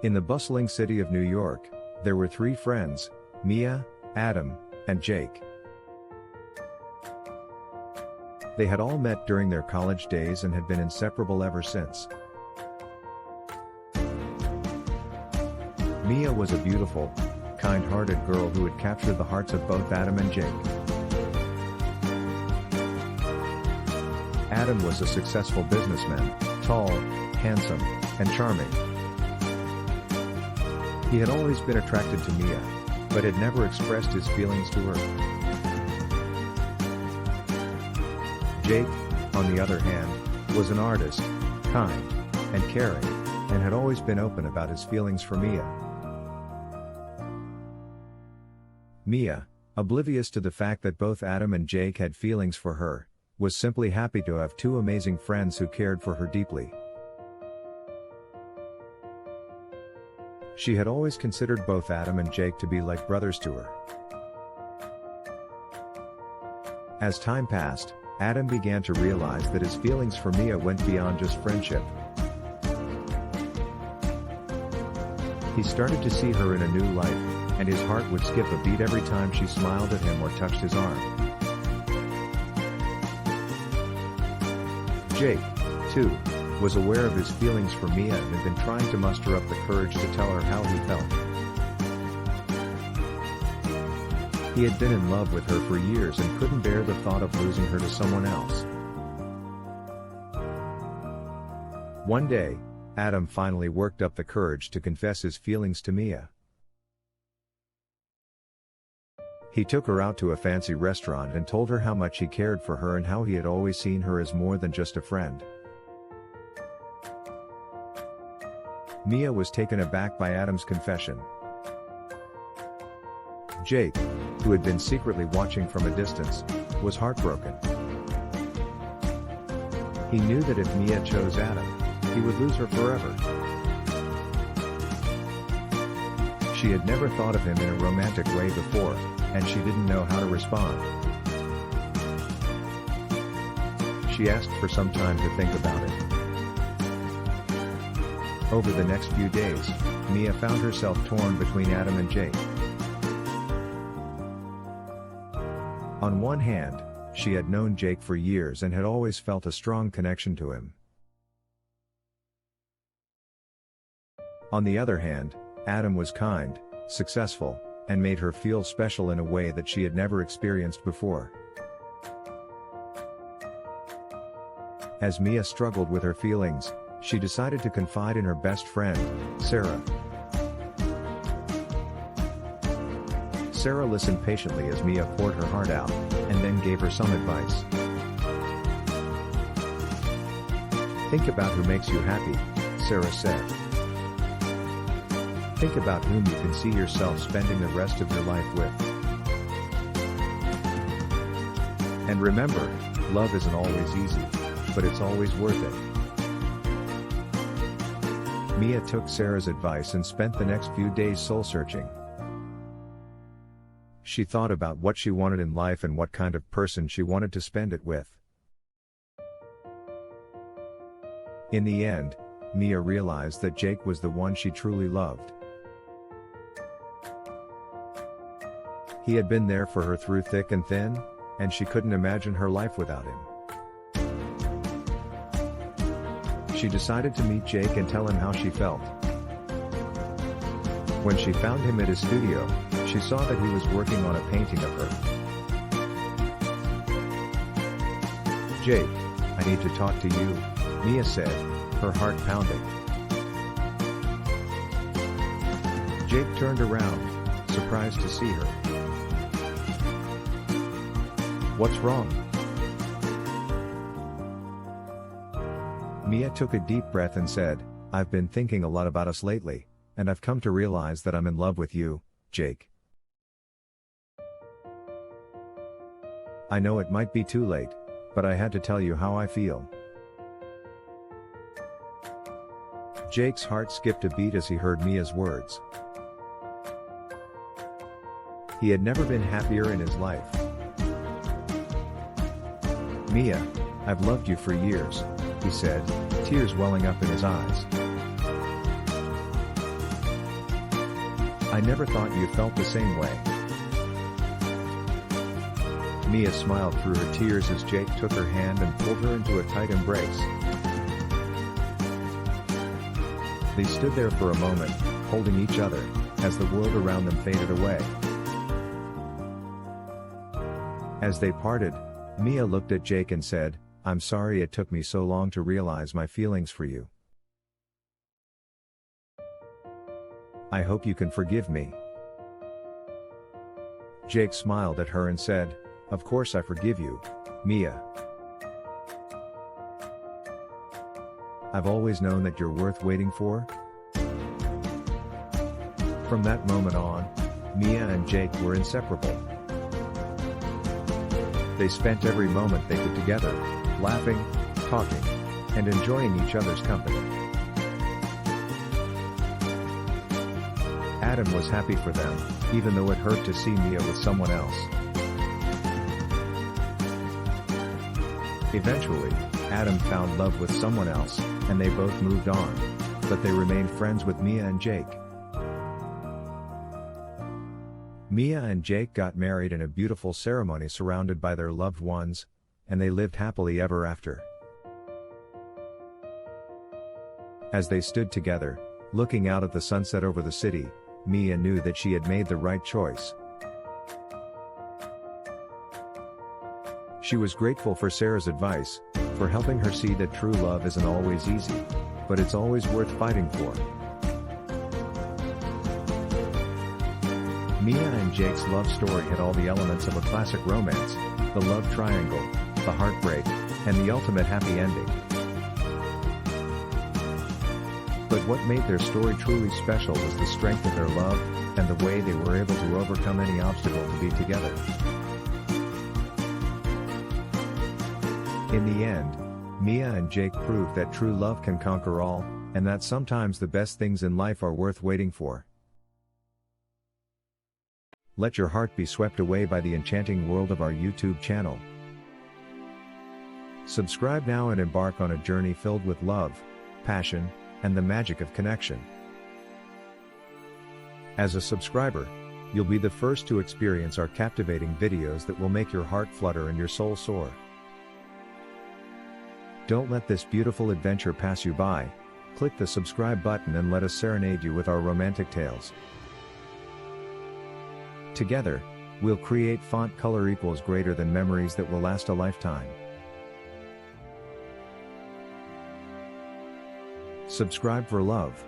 In the bustling city of New York, there were three friends, Mia, Adam, and Jake. They had all met during their college days and had been inseparable ever since. Mia was a beautiful, kind-hearted girl who had captured the hearts of both Adam and Jake. Adam was a successful businessman, tall, handsome, and charming. He had always been attracted to Mia, but had never expressed his feelings to her. Jake, on the other hand, was an artist, kind, and caring, and had always been open about his feelings for Mia. Mia, oblivious to the fact that both Adam and Jake had feelings for her, was simply happy to have two amazing friends who cared for her deeply. She had always considered both Adam and Jake to be like brothers to her. As time passed, Adam began to realize that his feelings for Mia went beyond just friendship. He started to see her in a new light, and his heart would skip a beat every time she smiled at him or touched his arm. Jake, too, was aware of his feelings for Mia and had been trying to muster up the courage to tell her how he felt. He had been in love with her for years and couldn't bear the thought of losing her to someone else. One day, Adam finally worked up the courage to confess his feelings to Mia. He took her out to a fancy restaurant and told her how much he cared for her and how he had always seen her as more than just a friend. Mia was taken aback by Adam's confession. Jake, who had been secretly watching from a distance, was heartbroken. He knew that if Mia chose Adam, he would lose her forever. She had never thought of him in a romantic way before, and she didn't know how to respond. She asked for some time to think about it. Over the next few days, Mia found herself torn between Adam and Jake. On one hand, she had known Jake for years and had always felt a strong connection to him. On the other hand, Adam was kind, successful, and made her feel special in a way that she had never experienced before. As Mia struggled with her feelings, she decided to confide in her best friend, Sarah. Sarah listened patiently as Mia poured her heart out, and then gave her some advice. "Think about who makes you happy," Sarah said. "Think about whom you can see yourself spending the rest of your life with. And remember, love isn't always easy, but it's always worth it." Mia took Sarah's advice and spent the next few days soul-searching. She thought about what she wanted in life and what kind of person she wanted to spend it with. In the end, Mia realized that Jake was the one she truly loved. He had been there for her through thick and thin, and she couldn't imagine her life without him. She decided to meet Jake and tell him how she felt. When she found him at his studio, she saw that he was working on a painting of her. "Jake, I need to talk to you," Mia said, her heart pounding. Jake turned around, surprised to see her. "What's wrong?" Mia took a deep breath and said, "I've been thinking a lot about us lately, and I've come to realize that I'm in love with you, Jake. I know it might be too late, but I had to tell you how I feel." Jake's heart skipped a beat as he heard Mia's words. He had never been happier in his life. "Mia, I've loved you for years," he said, tears welling up in his eyes. I never thought you felt the same way. Mia smiled through her tears as Jake took her hand and pulled her into a tight embrace. They stood there for a moment, holding each other, as the world around them faded away. As they parted, Mia looked at Jake and said, "I'm sorry it took me so long to realize my feelings for you. I hope you can forgive me." Jake smiled at her and said, "Of course I forgive you, Mia. I've always known that you're worth waiting for." From that moment on, Mia and Jake were inseparable. They spent every moment they could together, laughing, talking, and enjoying each other's company. Adam was happy for them, even though it hurt to see Mia with someone else. Eventually, Adam found love with someone else, and they both moved on, but they remained friends with Mia and Jake. Mia and Jake got married in a beautiful ceremony surrounded by their loved ones, and they lived happily ever after. As they stood together, looking out at the sunset over the city, Mia knew that she had made the right choice. She was grateful for Sarah's advice, for helping her see that true love isn't always easy, but it's always worth fighting for. Mia and Jake's love story had all the elements of a classic romance: the love triangle, the heartbreak, and the ultimate happy ending. But what made their story truly special was the strength of their love, and the way they were able to overcome any obstacle to be together. In the end, Mia and Jake proved that true love can conquer all, and that sometimes the best things in life are worth waiting for. Let your heart be swept away by the enchanting world of our YouTube channel. Subscribe now and embark on a journey filled with love, passion, and the magic of connection. As a subscriber, you'll be the first to experience our captivating videos that will make your heart flutter and your soul soar. Don't let this beautiful adventure pass you by. Click the subscribe button and let us serenade you with our romantic tales. Together, we'll create font color equals greater than memories that will last a lifetime. Subscribe for love.